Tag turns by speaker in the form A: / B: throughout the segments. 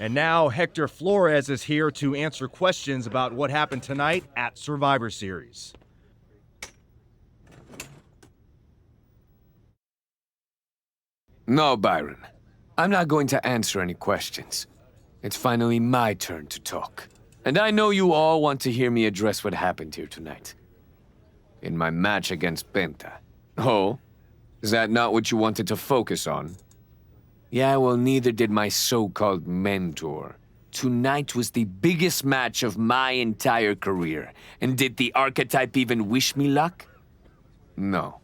A: And now Hector Flores is here to answer questions about what happened tonight at Survivor Series.
B: No, Byron. I'm not going to answer any questions. It's finally my turn to talk. And I know you all want to hear me address what happened here tonight. In my match against Penta. Oh? Is that not what you wanted to focus on? Yeah, well, neither did my so-called mentor. Tonight was the biggest match of my entire career. And did the archetype even wish me luck? No.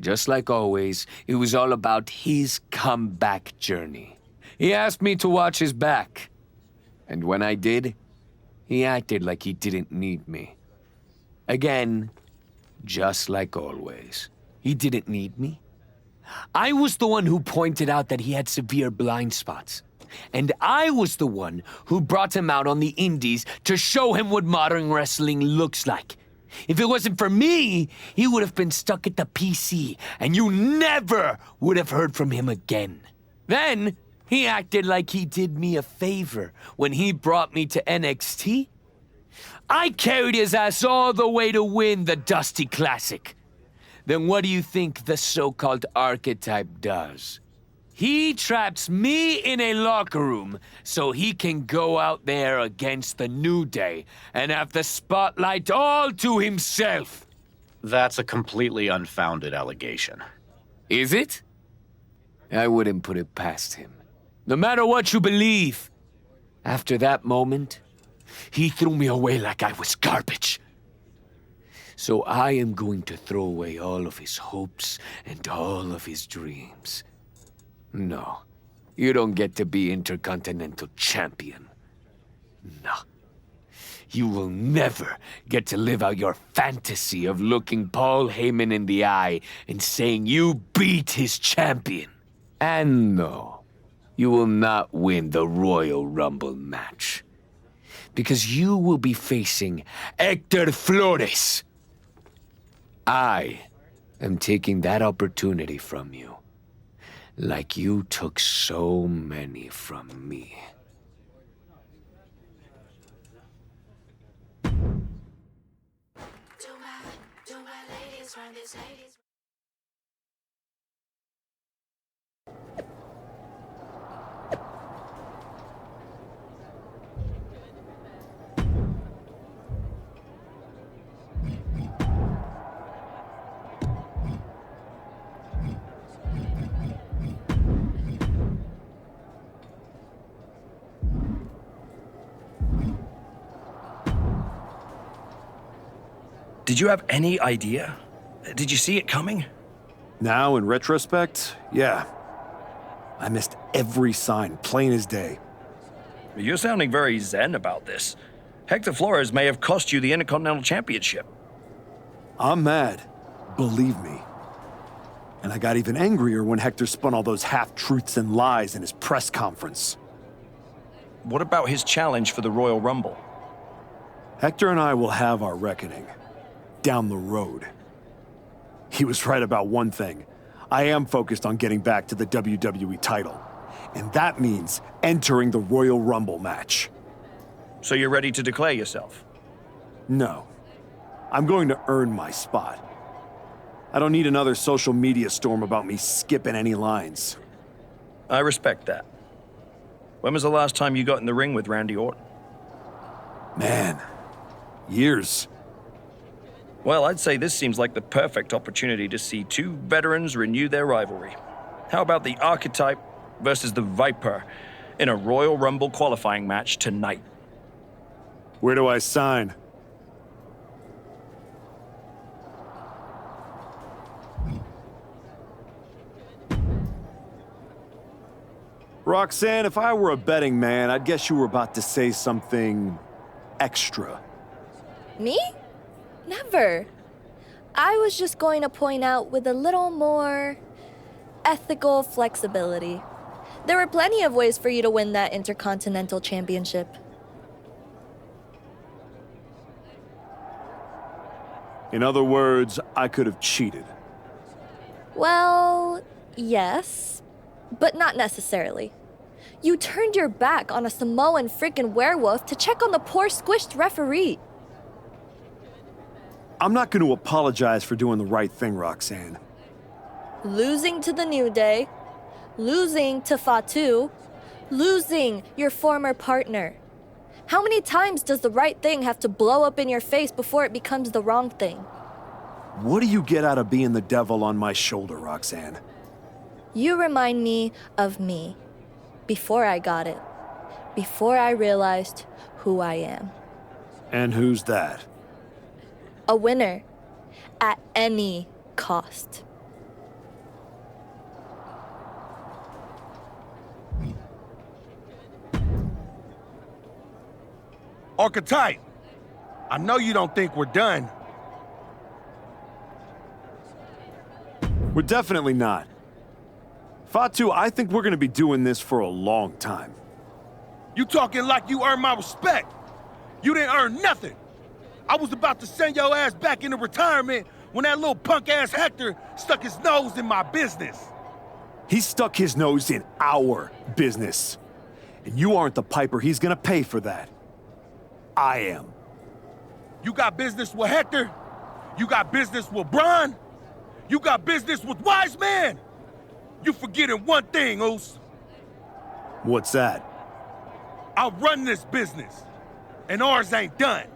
B: Just like always, it was all about his comeback journey. He asked me to watch his back. And when I did, he acted like he didn't need me. Again, just like always. He didn't need me. I was the one who pointed out that he had severe blind spots. And I was the one who brought him out on the indies to show him what modern wrestling looks like. If it wasn't for me, he would have been stuck at the PC, and you never would have heard from him again. Then, he acted like he did me a favor when he brought me to NXT. I carried his ass all the way to win the Dusty Classic. Then what do you think the so-called archetype does? He traps me in a locker room so he can go out there against the New Day and have the spotlight all to himself.
C: That's a completely unfounded allegation.
B: Is it? I wouldn't put it past him. No matter what you believe. After that moment, he threw me away like I was garbage. So I am going to throw away all of his hopes and all of his dreams. No, you don't get to be Intercontinental Champion. No. You will never get to live out your fantasy of looking Paul Heyman in the eye and saying you beat his champion. And no, you will not win the Royal Rumble match. Because you will be facing Hector Flores. I am taking that opportunity from you. Like you took so many from me.
D: Did you have any idea? Did you see it coming?
E: Now, in retrospect, yeah. I missed every sign, plain as day.
D: You're sounding very zen about this. Hector Flores may have cost you the Intercontinental Championship.
E: I'm mad, believe me. And I got even angrier when Hector spun all those half-truths and lies in his press conference.
D: What about his challenge for the Royal Rumble?
E: Hector and I will have our reckoning. Down the road. He was right about one thing. I am focused on getting back to the WWE title. And that means entering the Royal Rumble match.
D: So you're ready to declare yourself?
E: No. I'm going to earn my spot. I don't need another social media storm about me skipping any lines.
D: I respect that. When was the last time you got in the ring with Randy Orton?
E: Man, years.
D: Well, I'd say this seems like the perfect opportunity to see two veterans renew their rivalry. How about the Archetype versus the Viper in a Royal Rumble qualifying match tonight?
E: Where do I sign? Roxanne, if I were a betting man, I'd guess you were about to say something extra.
F: Me? Never. I was just going to point out with a little more ethical flexibility. There were plenty of ways for you to win that Intercontinental Championship.
E: In other words, I could have cheated.
F: Well, yes, but not necessarily. You turned your back on a Samoan freaking werewolf to check on the poor squished referee.
E: I'm not going to apologize for doing the right thing, Roxanne.
F: Losing to the New Day, losing to Fatu, losing your former partner. How many times does the right thing have to blow up in your face before it becomes the wrong thing?
E: What do you get out of being the devil on my shoulder, Roxanne?
F: You remind me of me. Before I got it. Before I realized who I am.
E: And who's that?
F: A winner. At any cost.
G: Archetype, I know you don't think we're done.
E: We're definitely not. Fatu, I think we're gonna be doing this for a long time.
G: You talking like you earned my respect. You didn't earn nothing. I was about to send your ass back into retirement when that little punk-ass Hector stuck his nose in my business.
E: He stuck his nose in our business. And you aren't the piper he's gonna pay for that. I am.
G: You got business with Hector? You got business with Braun? You got business with Wise Man? You forgetting one thing, Oos.
E: What's that?
G: I run this business, and ours ain't done.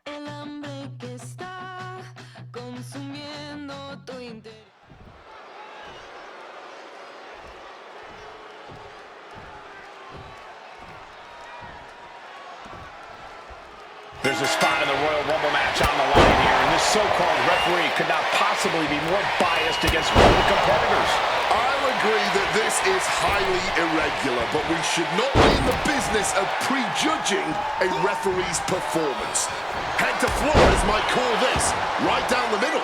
H: El hambre que está consumiendo tu interior.
C: There's a spot in the Royal Rumble match on the line here, and this so-called referee could not possibly be more biased against one of the competitors.
I: I'll agree that this is highly irregular, but we should not be in the business of prejudging a referee's performance. Hector Flores might call this right down the middle.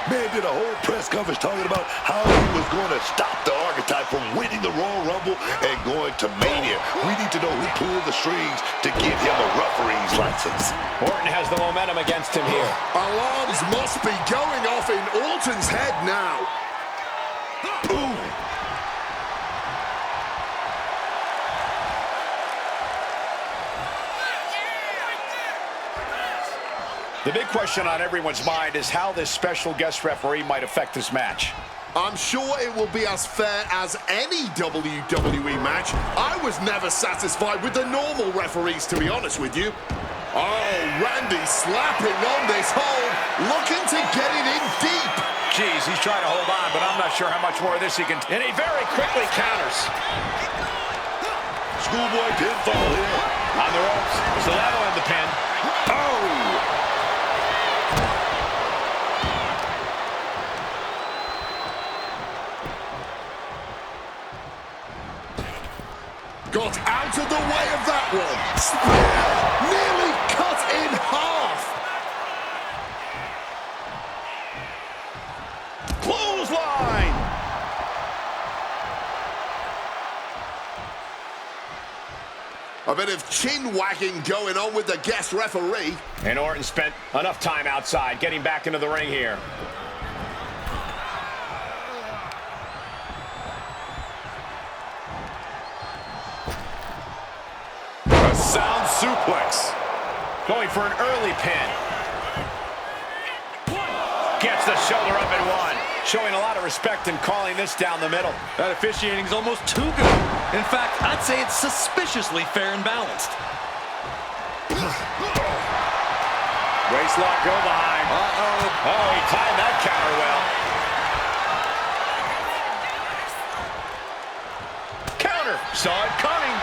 J: Man did a whole press conference talking about how he was going to stop the Archetype from winning the Royal Rumble and going to Mania. We need to know who pulled the strings to give him a referee's license.
C: Orton has the momentum against him here.
I: Alarms must be going off in Orton's head now.
J: Boom!
C: The big question on everyone's mind is how this special guest referee might affect this match.
I: I'm sure it will be as fair as any WWE match. I was never satisfied with the normal referees, to be honest with you. Oh, Randy slapping on this hold, looking to get it in deep.
C: Geez, he's trying to hold on, but I'm not sure how much more of this he can... And he very quickly counters.
J: Schoolboy pinfall here.
C: On the ropes, so that'll end the pin.
J: Oh!
I: Got out of the way of that one. Spear nearly cut in half.
C: Clothesline!
I: A bit of chin wagging going on with the guest referee.
C: And Orton spent enough time outside, getting back into the ring here.
I: A sound suplex.
C: Going for an early pin. Gets the shoulder up and one. Showing a lot of respect and calling this down the middle.
K: That officiating's almost too good. In fact, I'd say it's suspiciously fair and balanced.
C: Waistlock go behind. Uh-oh. Oh, he timed that counter well. Counter. Saw it coming.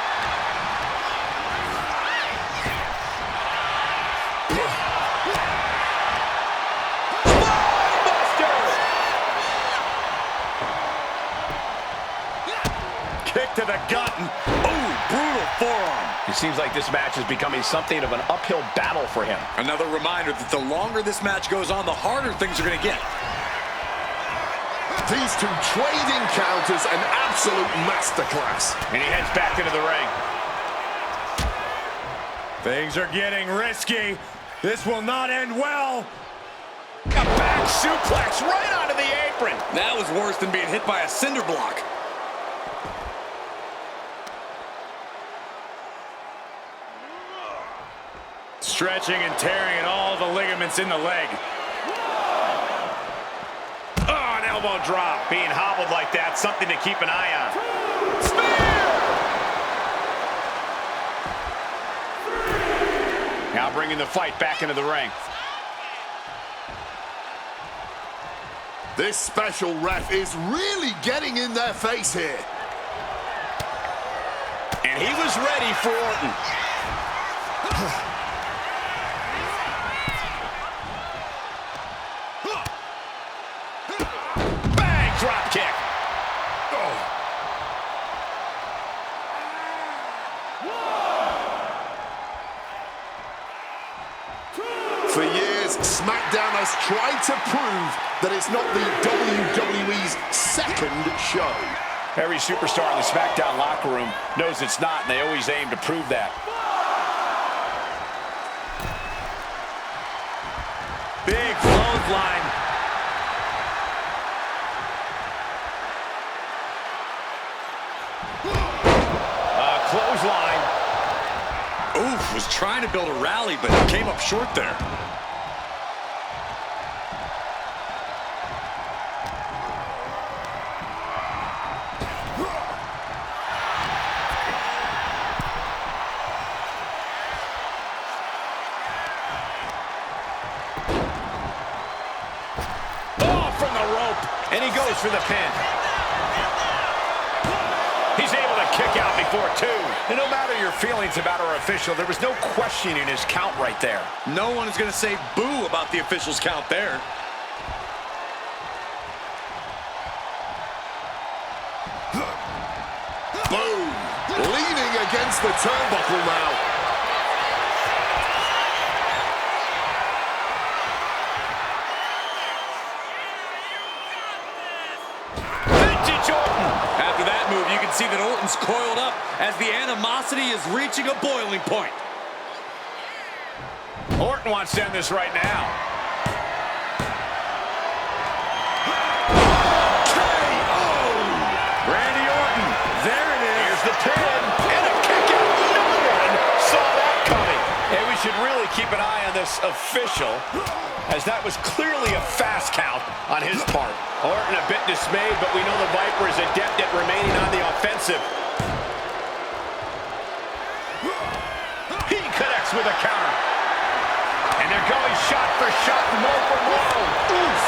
C: Kick to the gut.
I: Ooh, brutal forearm.
C: It seems like this match is becoming something of an uphill battle for him.
K: Another reminder that the longer this match goes on, the harder things are going to get.
I: These two trading counters, an absolute masterclass.
C: And he heads back into the ring.
L: Things are getting risky. This will not end well.
C: A back suplex right onto the apron.
K: That was worse than being hit by a cinder block.
L: Stretching and tearing at all the ligaments in the leg.
C: Oh, an elbow drop. Being hobbled like that, something to keep an eye on. Spear! Now bringing the fight back into the ring.
I: This special ref is really getting in their face here.
C: And he was ready for Orton. Bang! Drop kick.
I: For years, SmackDown has tried to prove that it's not the WWE's second show.
C: Every superstar in the SmackDown locker room knows it's not, and they always aim to prove that.
L: Big clothesline.
C: Clothesline.
K: Oof, was trying to build a rally, but came up short there.
C: Oh, from the rope. And he goes for the pin. He's able to kick out before two. And no matter your feelings about our official, there was no questioning his count right there.
K: No one is going to say boo about the official's count there.
I: Boom! Leaning against the turnbuckle now.
C: Vintage Orton.
K: After that move, you can see that Orton's coiled up as the animosity is reaching a boiling point.
C: Orton wants to end this right now.
L: Randy Orton. There it is.
C: Here's the pin. And a kick out. No one saw that coming. And we should really keep an eye on this official, as that was clearly a fast count on his part. Orton a bit dismayed, but we know the Viper is adept at remaining on the offensive. He connects with a counter. And they're going shot for shot, blow for blow.
I: Oof!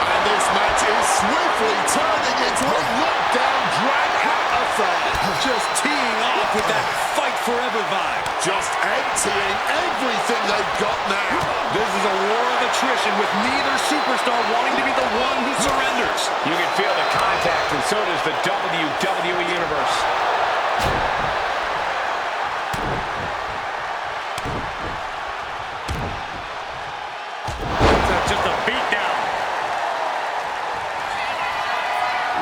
I: And this match is swiftly turning into a lockdown drag-out affair.
K: Just teeing off with that fight forever vibe.
I: Just emptying everything they've got now.
K: This is a war of attrition with neither superstar wanting to be the one who surrenders.
C: You can feel the contact, and so does the WWE Universe.
L: Just a beat down.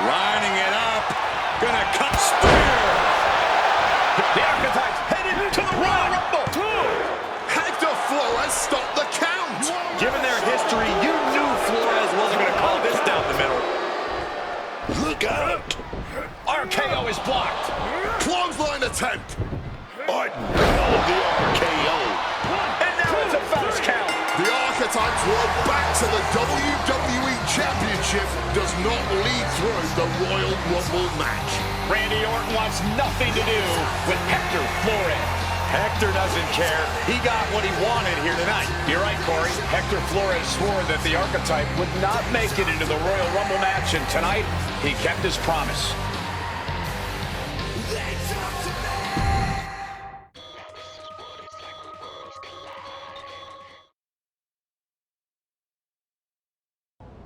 L: Lining it up. Gonna cut spear.
C: The Archetypes headed to the Royal Rumble.
I: Hector Flores stopped the count.
K: Given their history, you knew Flores wasn't going to call this down the middle.
J: Look out!
C: RKO is blocked.
I: Clothesline attempt.
J: Orton, the RKO.
C: And now it's a fast count.
I: The Archetypes road back to the WWE Championship does not lead through the Royal Rumble match.
C: Randy Orton wants nothing to do with Hector Flores.
L: Hector doesn't care. He got what he wanted here tonight.
C: You're right, Corey. Hector Flores swore that the Archetype would not make it into the Royal Rumble match, and tonight he kept his promise.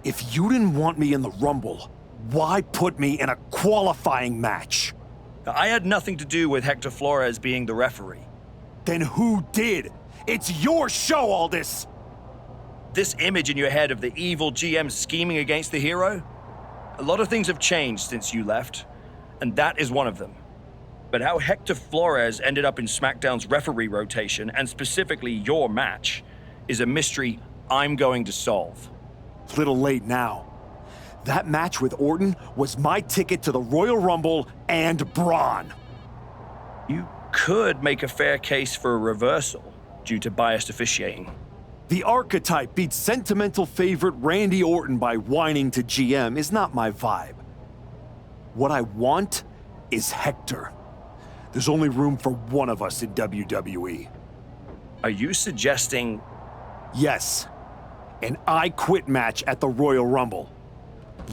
E: If you didn't want me in the Rumble, why put me in a qualifying match?
D: I had nothing to do with Hector Flores being the referee.
E: Then who did? It's your show, all this!
D: This image in your head of the evil GM scheming against the hero? A lot of things have changed since you left, and that is one of them. But how Hector Flores ended up in SmackDown's referee rotation, and specifically your match, is a mystery I'm going to solve.
E: Little late now. That match with Orton was my ticket to the Royal Rumble and Braun.
D: You could make a fair case for a reversal due to biased officiating.
E: The archetype beats sentimental favorite Randy Orton by whining to GM is not my vibe. What I want is Hector. There's only room for one of us in WWE.
D: Are you suggesting...
E: Yes. An I Quit match at the Royal Rumble.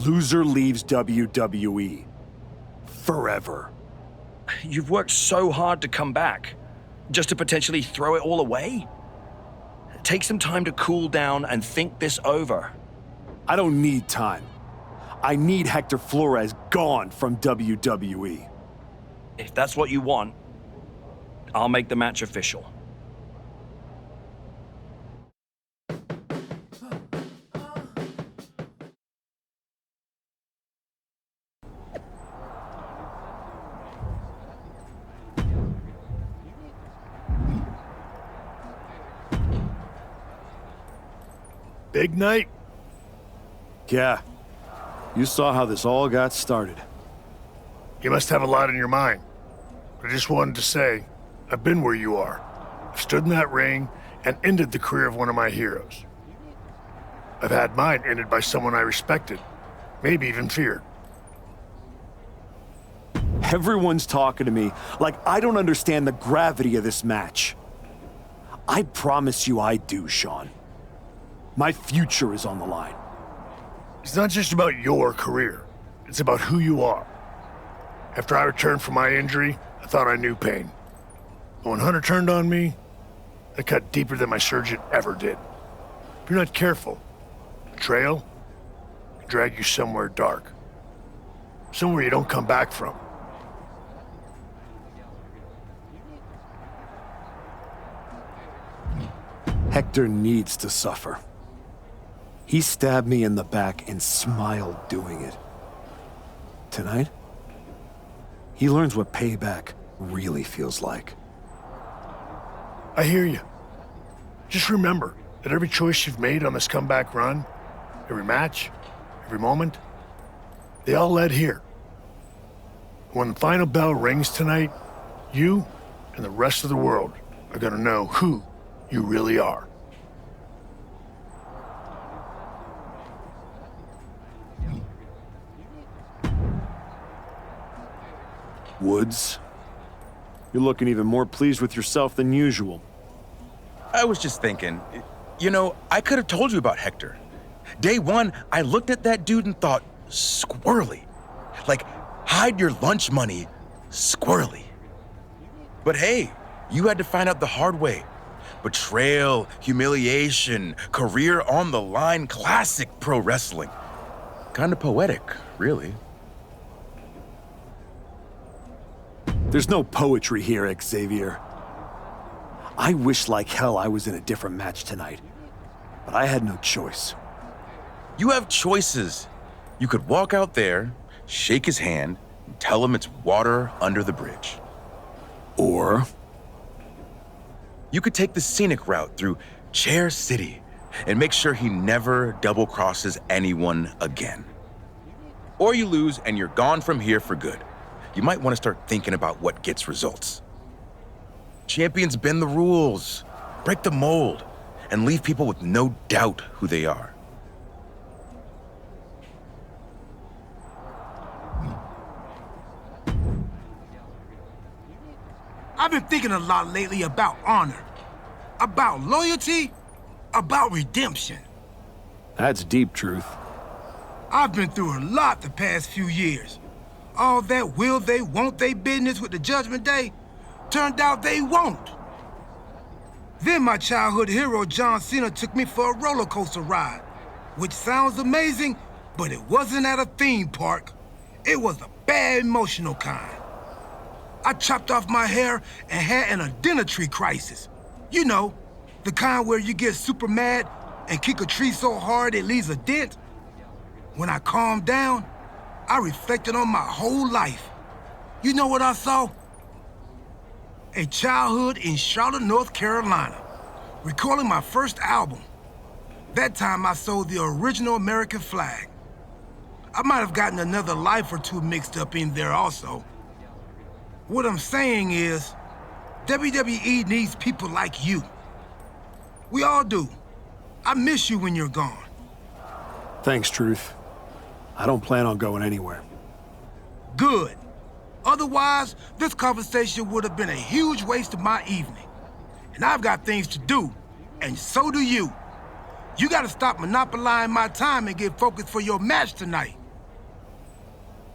E: Loser leaves WWE. Forever.
D: You've worked so hard to come back, just to potentially throw it all away? Take some time to cool down and think this over.
E: I don't need time. I need Hector Flores gone from WWE.
D: If that's what you want, I'll make the match official.
G: Big night?
E: Yeah. You saw how this all got started.
G: You must have a lot in your mind. I just wanted to say, I've been where you are. I've stood in that ring and ended the career of one of my heroes. I've had mine ended by someone I respected, maybe even feared.
E: Everyone's talking to me like I don't understand the gravity of this match. I promise you I do, Sean. My future is on the line.
G: It's not just about your career. It's about who you are. After I returned from my injury, I thought I knew pain. But when Hunter turned on me, it cut deeper than my surgeon ever did. If you're not careful, betrayal can drag you somewhere dark. Somewhere you don't come back from.
E: Hector needs to suffer. He stabbed me in the back and smiled doing it. Tonight, he learns what payback really feels like.
G: I hear you. Just remember that every choice you've made on this comeback run, every match, every moment, they all led here. When the final bell rings tonight, you and the rest of the world are gonna know who you really are.
E: Woods, you're looking even more pleased with yourself than usual.
M: I was just thinking, you know, I could have told you about Hector. Day one, I looked at that dude and thought, squirrely. Like, hide your lunch money, squirrely. But hey, you had to find out the hard way. Betrayal, humiliation, career on the line, classic pro wrestling. Kind of poetic, really.
E: There's no poetry here, Xavier. I wish like hell I was in a different match tonight, but I had no choice.
M: You have choices. You could walk out there, shake his hand, and tell him it's water under the bridge.
E: Or
M: you could take the scenic route through Chair City and make sure he never double crosses anyone again. Or you lose and you're gone from here for good. You might want to start thinking about what gets results. Champions bend the rules, break the mold, and leave people with no doubt who they are.
N: I've been thinking a lot lately about honor, about loyalty, about redemption.
E: That's deep truth.
N: I've been through a lot the past few years. All that will they, won't they business with the Judgment Day turned out they won't. Then my childhood hero John Cena took me for a roller coaster ride, which sounds amazing, but it wasn't at a theme park. It was a bad emotional kind. I chopped off my hair and had an identity crisis. You know, the kind where you get super mad and kick a tree so hard it leaves a dent. When I calmed down, I reflected on my whole life. You know what I saw? a childhood in Charlotte, North Carolina, recording my first album. That time I sold the original American flag. I might have gotten another life or two mixed up in there also. What I'm saying is, WWE needs people like you. We all do. I miss you when you're gone.
E: Thanks, Truth. I don't plan on going anywhere.
N: Good. Otherwise, this conversation would have been a huge waste of my evening. And I've got things to do, and so do you. You gotta stop monopolizing my time and get focused for your match tonight.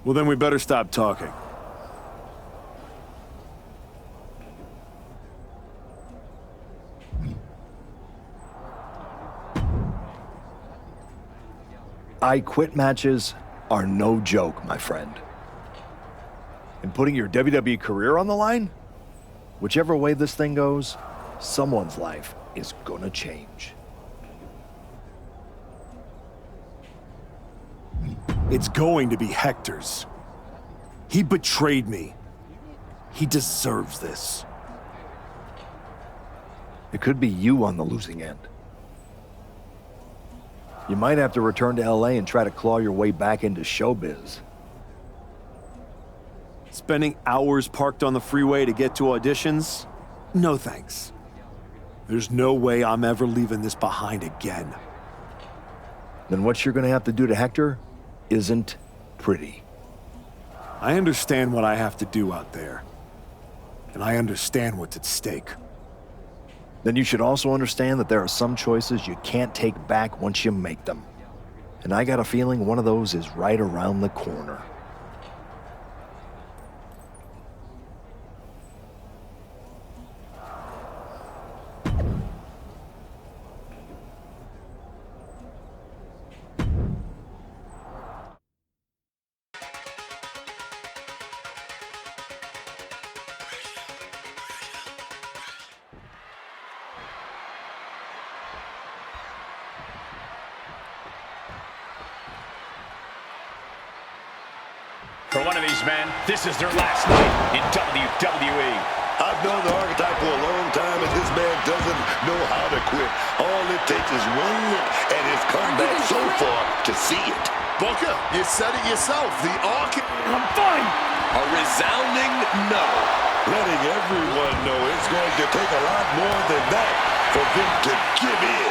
E: Well, then we better stop talking.
O: I quit matches are no joke, my friend. And putting your WWE career on the line? Whichever way this thing goes, someone's life is gonna change.
E: It's going to be Hector's. He betrayed me. He deserves this.
O: It could be you on the losing end. You might have to return to LA and try to claw your way back into showbiz.
E: Spending hours parked on the freeway to get to auditions? No thanks. There's no way I'm ever leaving this behind again.
O: Then what you're gonna have to do to Hector isn't pretty.
E: I understand what I have to do out there. And I understand what's at stake.
O: Then you should also understand that there are some choices you can't take back once you make them. And I got a feeling one of those is right around the corner.
C: For one of these men, this is their last night in WWE.
J: I've known the archetype for a long time, and this man doesn't know how to quit. All it takes is one look at his comeback so far to see it.
I: Booker, you said it yourself. The
K: I'm fine. A resounding no.
J: Letting everyone know it's going to take a lot more than that for them to give in.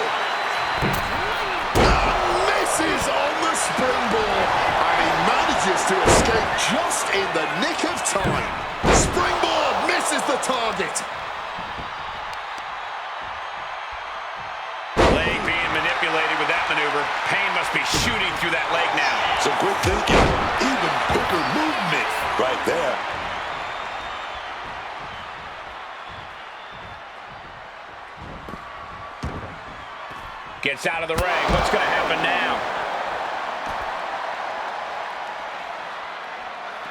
I: misses on the springboard, and he manages to escape just in the nick of time. Springboard misses the target.
C: Leg being manipulated with that maneuver. Pain must be shooting through that leg now.
J: Some quick thinking, even quicker movement right there.
C: Gets out of the ring. What's going to happen now?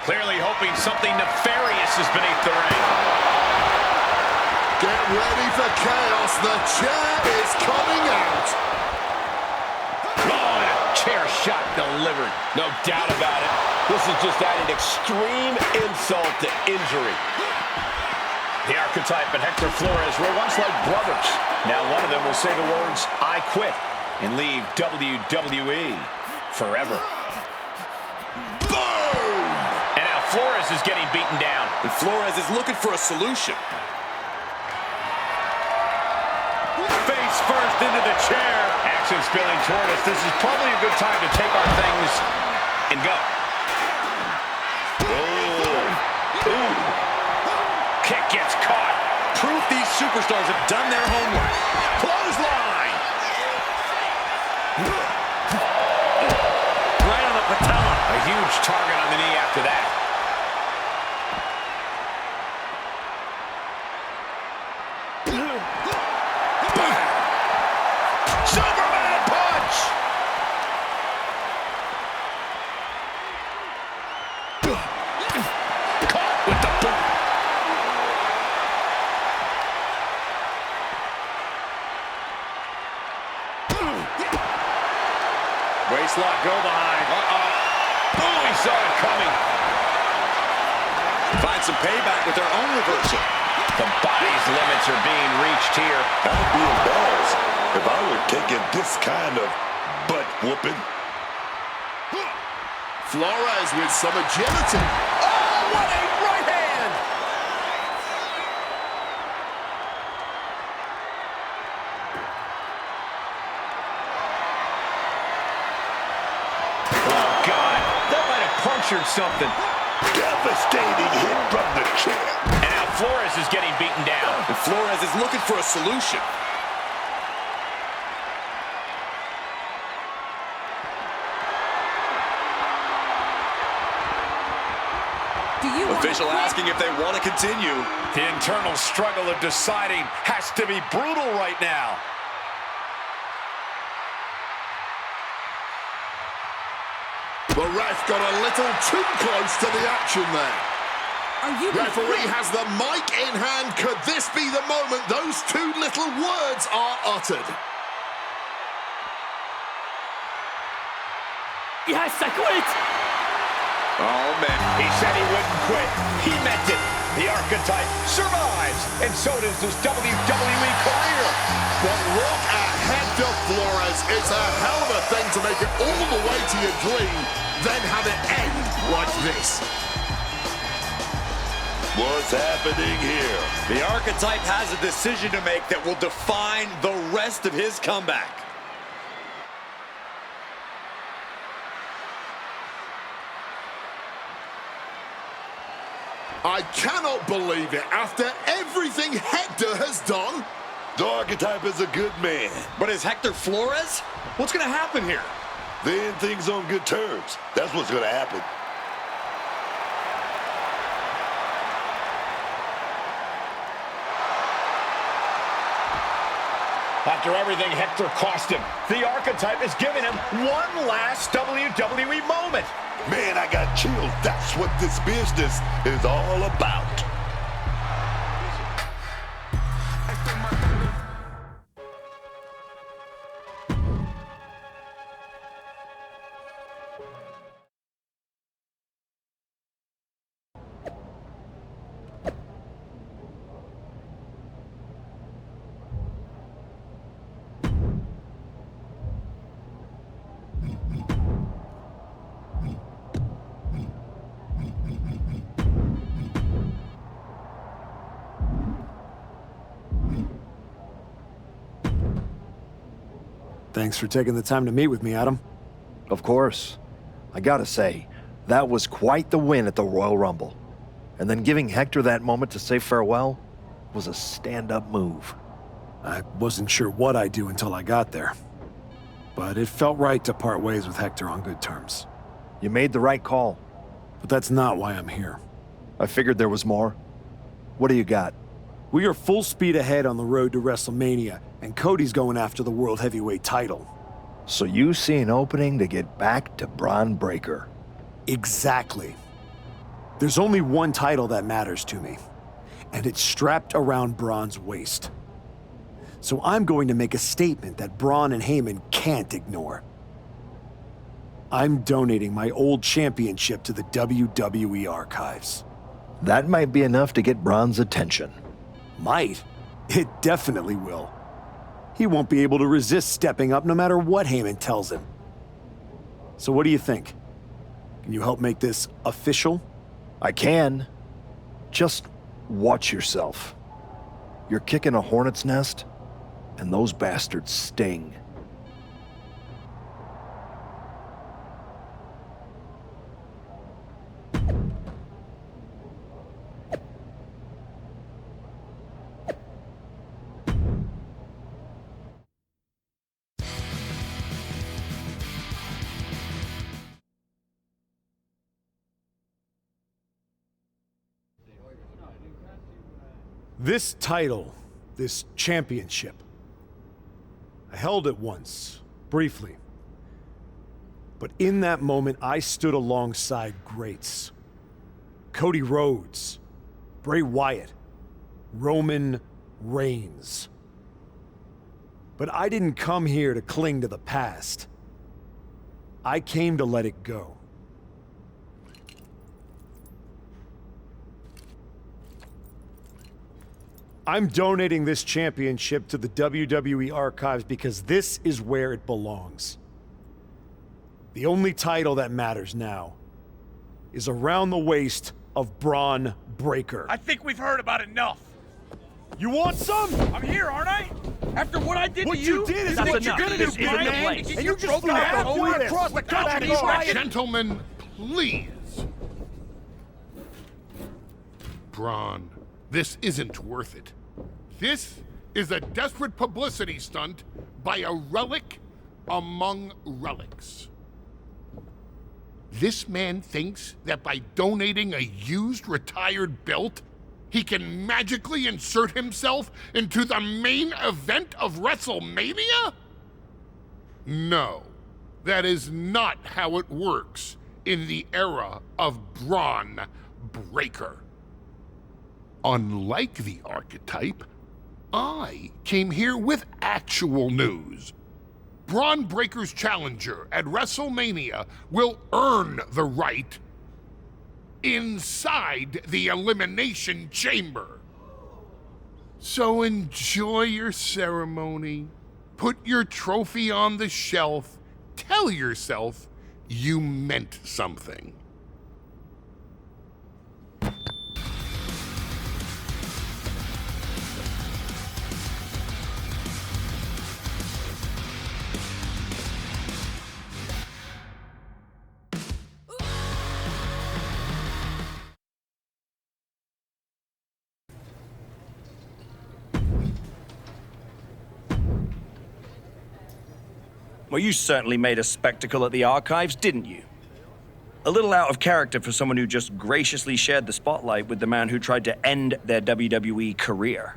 C: Clearly hoping something nefarious is beneath the ring.
I: Get ready for chaos. The chair is coming out.
C: Oh, and a chair shot delivered. No doubt about it. This is just adding extreme insult to injury. The archetype and Hector Flores were once like brothers. Now one of them will say the words, "I quit," and leave WWE forever.
I: Boom!
C: And now Flores is getting beaten down.
K: And Flores is looking for a solution.
C: Face first into the chair. Action spilling toward us. This is probably a good time to take our things and go.
J: Oh. Ooh.
C: Kick gets caught.
K: Proof these superstars have done their homework.
C: Clothesline.
K: Right on the patella.
C: A huge target on the knee after that. Superman punch. Caught with the boot.
K: Waistlock go behind.
C: Oh, he saw it coming.
K: Find some payback with their own reversal.
C: The body's limits are being reached here.
J: I'd be embarrassed if I were taking this kind of butt whooping.
I: Flores with some agility.
C: Oh, what a right hand! Oh, God. That might have punctured something.
J: Devastating hit from the chair.
C: And now Flores is getting beaten down.
K: And Flores is looking for a solution. Official asking if they want to continue.
C: The internal struggle of deciding has to be brutal right now.
I: The ref got a little too close to the action there. Referee has the mic in hand. Could this be the moment those two little words are uttered?
K: Yes, I quit! Oh, man.
C: He said he wouldn't quit. He meant it. The archetype survives, and so does his WWE career.
I: But look at Hector Flores. It's a hell of a thing to make it all the way to your dream, then have it end like this.
J: What's happening here?
K: The archetype has a decision to make that will define the rest of his comeback.
I: I cannot believe it. After everything Hector has done.
J: The archetype is a good man.
K: But is Hector Flores? What's going to happen here?
J: They end things on good terms. That's what's going to happen.
C: After everything Hector cost him, the archetype is giving him one last WWE moment.
J: Man, I got chills. That's what this business is all about.
E: Thanks for taking the time to meet with me, Adam.
O: Of course. I gotta say, that was quite the win at the Royal Rumble. And then giving Hector that moment to say farewell was a stand-up move.
E: I wasn't sure what I'd do until I got there. But it felt right to part ways with Hector on good terms.
O: You made the right call.
E: But that's not why I'm here.
O: I figured there was more. What do you got?
E: We are full speed ahead on the road to WrestleMania, and Cody's going after the World Heavyweight title.
O: So you see an opening to get back to Braun Breaker.
E: Exactly. There's only one title that matters to me, and it's strapped around Braun's waist. So I'm going to make a statement that Braun and Heyman can't ignore. I'm donating my old championship to the WWE archives.
O: That might be enough to get Braun's attention.
E: Might. It definitely will. He won't be able to resist stepping up no matter what Heyman tells him. So what do you think? Can you help make this official?
O: I can. Just watch yourself. You're kicking a hornet's nest, and those bastards sting.
E: This title, this championship, I held it once, briefly. But in that moment, I stood alongside greats. Cody Rhodes, Bray Wyatt, Roman Reigns. But I didn't come here to cling to the past. I came to let it go. I'm donating this championship to the WWE Archives because this is where it belongs. The only title that matters now is around the waist of Braun Breaker.
L: I think we've heard about enough.
E: You want some?
L: I'm here, aren't I? After what I did
E: What
L: to
E: you did is what you're gonna do,
L: This
E: big
L: isn't the
E: man.
L: place.
E: And you just flew out all the way across the country.
I: Gentlemen, please. Braun, this isn't worth it. This is a desperate publicity stunt by a relic among relics. This man thinks that by donating a used retired belt, he can magically insert himself into the main event of WrestleMania? No, that is not how it works in the era of Braun Breaker. Unlike the archetype, I came here with actual news. Braun Breaker's challenger at WrestleMania will earn the right inside the Elimination Chamber. So enjoy your ceremony, put your trophy on the shelf, tell yourself you meant something.
D: Well, you certainly made a spectacle at the archives, didn't you? A little out of character for someone who just graciously shared the spotlight with the man who tried to end their WWE career.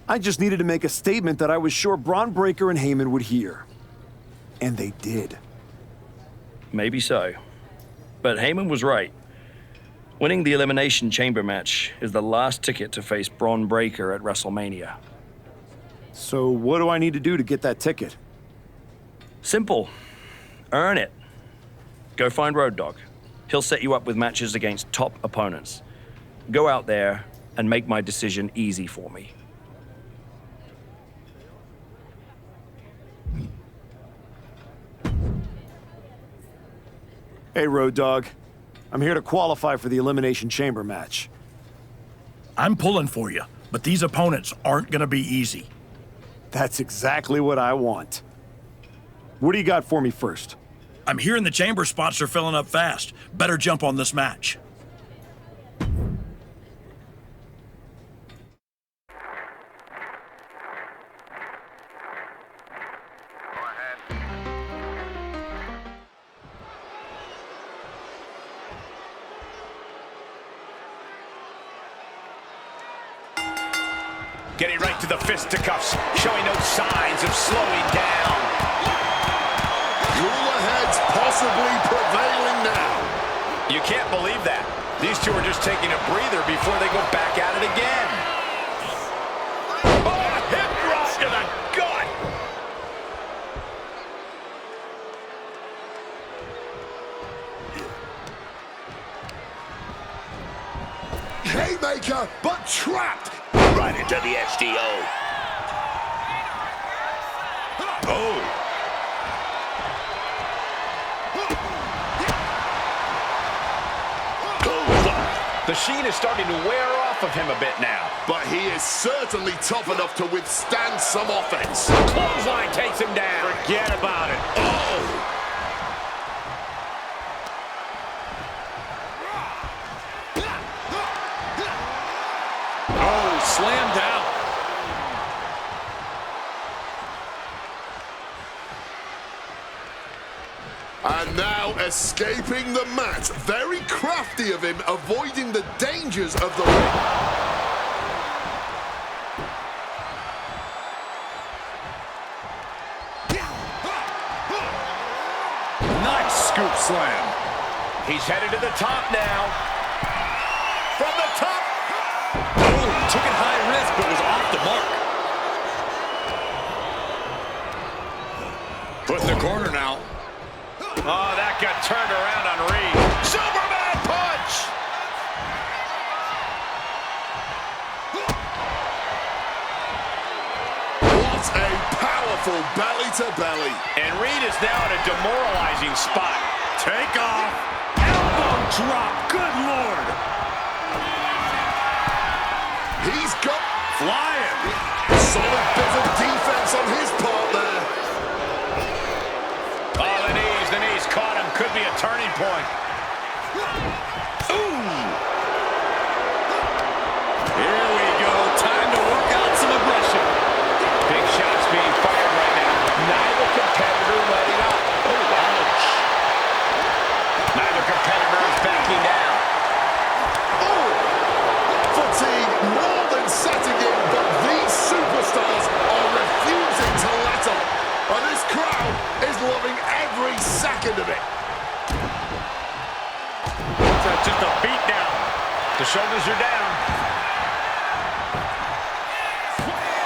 E: I just needed to make a statement that I was sure Braun Breaker and Heyman would hear. And they did.
D: Maybe so. But Heyman was right. Winning the Elimination Chamber match is the last ticket to face Braun Breaker at WrestleMania.
E: So what do I need to do to get that ticket?
D: Simple. Earn it. Go find Road Dogg. He'll set you up with matches against top opponents. Go out there and make my decision easy for me.
E: Hey, Road Dogg. I'm here to qualify for the Elimination Chamber match.
P: I'm pulling for you, but these opponents aren't gonna be easy.
E: That's exactly what I want. What do you got for me first?
P: I'm hearing the chamber spots are filling up fast. Better jump on this match.
C: Getting right to the fisticuffs, showing no signs of slowing down.
I: Cooler heads possibly prevailing now.
C: You can't believe that. These two are just taking a breather before they go back at it again. Oh, a hip drop to the gut.
I: Haymaker, but trapped.
J: Right into the SDO. Oh.
C: The sheen is starting to wear off of him a bit now.
I: But he is certainly tough enough to withstand some offense.
C: Clothesline takes him down.
L: Forget about it.
K: Oh, slammed down.
I: And now escaping the mat. Very crafty of him, avoiding the dangers of the ring.
L: Nice scoop slam.
C: He's headed to the top now. From the top.
K: Oh, took it high risk, but was off the mark. Put in the corner now.
C: Oh, that got turned around on Reed. Superman punch!
I: a powerful belly-to-belly.
C: And Reed is now in a demoralizing spot.
P: Take off. Elbow drop. Good Lord.
I: He's got...
P: Flying.
I: Solid bit of defense on his part there.
C: Oh, the knees caught him. Could be a turning point. Ooh.
K: Here we go. Time to work out some aggression.
C: Big shots being fired right now. Neither competitor letting up. Oh, ouch. Neither competitor is backing down.
I: Oh, fatigue more than setting in, but these superstars are refusing to let up. And this crowd is loving every second of it.
C: That's just a beat down. The shoulders are down.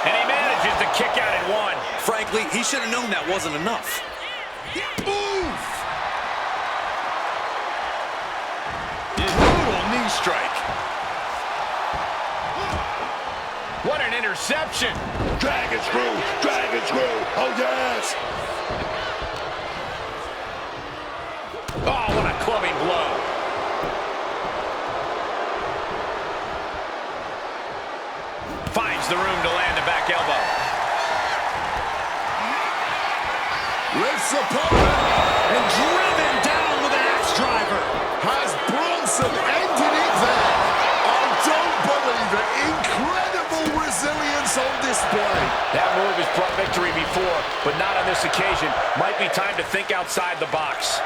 C: And he manages to kick out at one.
K: Frankly, he should have known that wasn't enough.
I: Oof!
C: Brutal knee strike. What an interception.
J: Dragon screw, dragon screw. Oh, yes.
C: Oh, what a clubbing blow. Finds the room to land a back elbow.
I: Lifts opponent.
P: And driven down with an axe driver.
I: Has Bronson ended it there? I don't believe it. Incredible resilience on display.
C: That move has brought victory before, but not on this occasion. Might be time to think outside the box.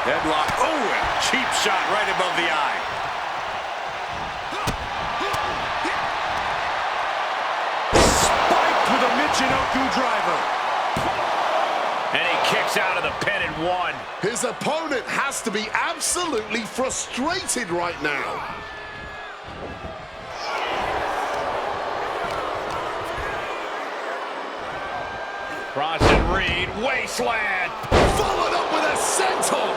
K: Headlock. Oh, and cheap shot right above the eye.
P: Spiked with a Michinoku driver.
C: And he kicks out of the pin and one.
I: His opponent has to be absolutely frustrated right now.
C: Bronson Reed, wasteland.
I: Followed up with a senton.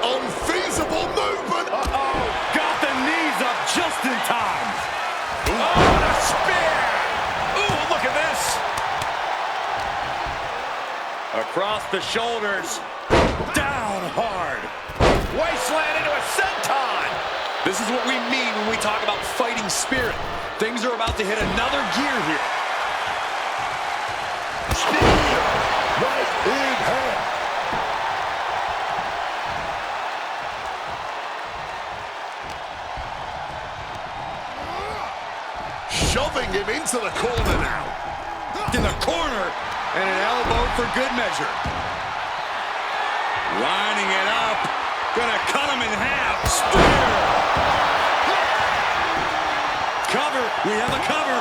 I: Unfeasible movement.
P: Uh-oh. Got the knees up just in time.
C: Oh, and a spear. Ooh, look at this.
K: Across the shoulders. Down hard.
C: Wasteland into a senton.
K: This is what we mean when we talk about fighting spirit. Things are about to hit another gear here.
J: Right in hand.
I: Shoving him into the corner now.
K: In the corner. And an elbow for good measure. Lining it up. Gonna cut him in half. Spear. Cover. We have a cover.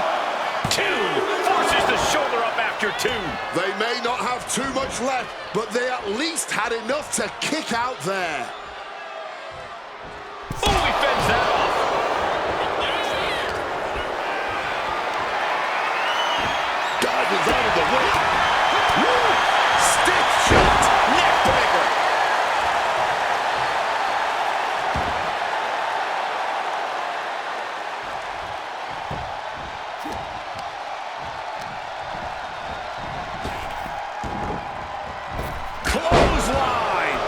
C: Two. Forces the shoulder up after two.
I: They may not have too much left, but they at least had enough to kick out there.
C: Oh, he fends that off.
J: Dodges out of the way.
I: Woo! Stiff shot.
C: Neck breaker. Clothesline.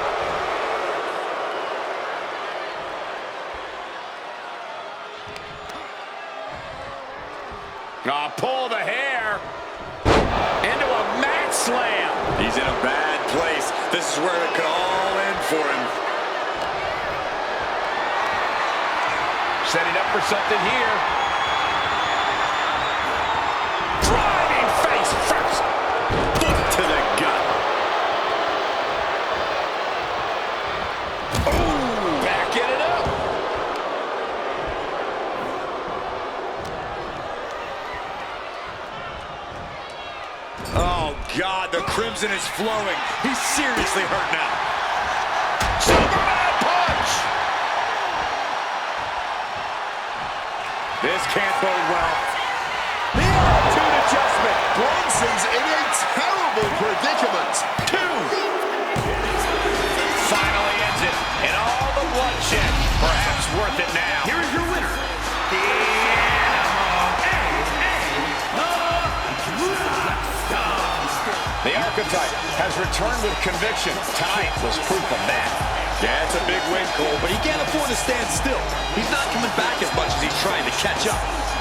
C: Pull the hair. Into a mat slam.
K: He's in a bad place. This is where it could all end for him.
C: Setting up for something here. Driving face first.
K: Foot to the gut.
C: Ooh, backing it up.
K: Oh, God, the crimson is flowing. He's seriously hurt now.
C: Superman punch.
K: This can't bode well.
C: The attitude adjustment.
I: Bronson's in a terrible predicament.
C: Two. Finally ends it. And all the bloodshed. Perhaps worth it now.
P: Here is your winner, the Animal.
C: archetype has returned with conviction. Tonight was proof of that.
K: Yeah, it's a big win, Cole, but he can't afford to stand still. He's not coming back as much as he's trying to catch up.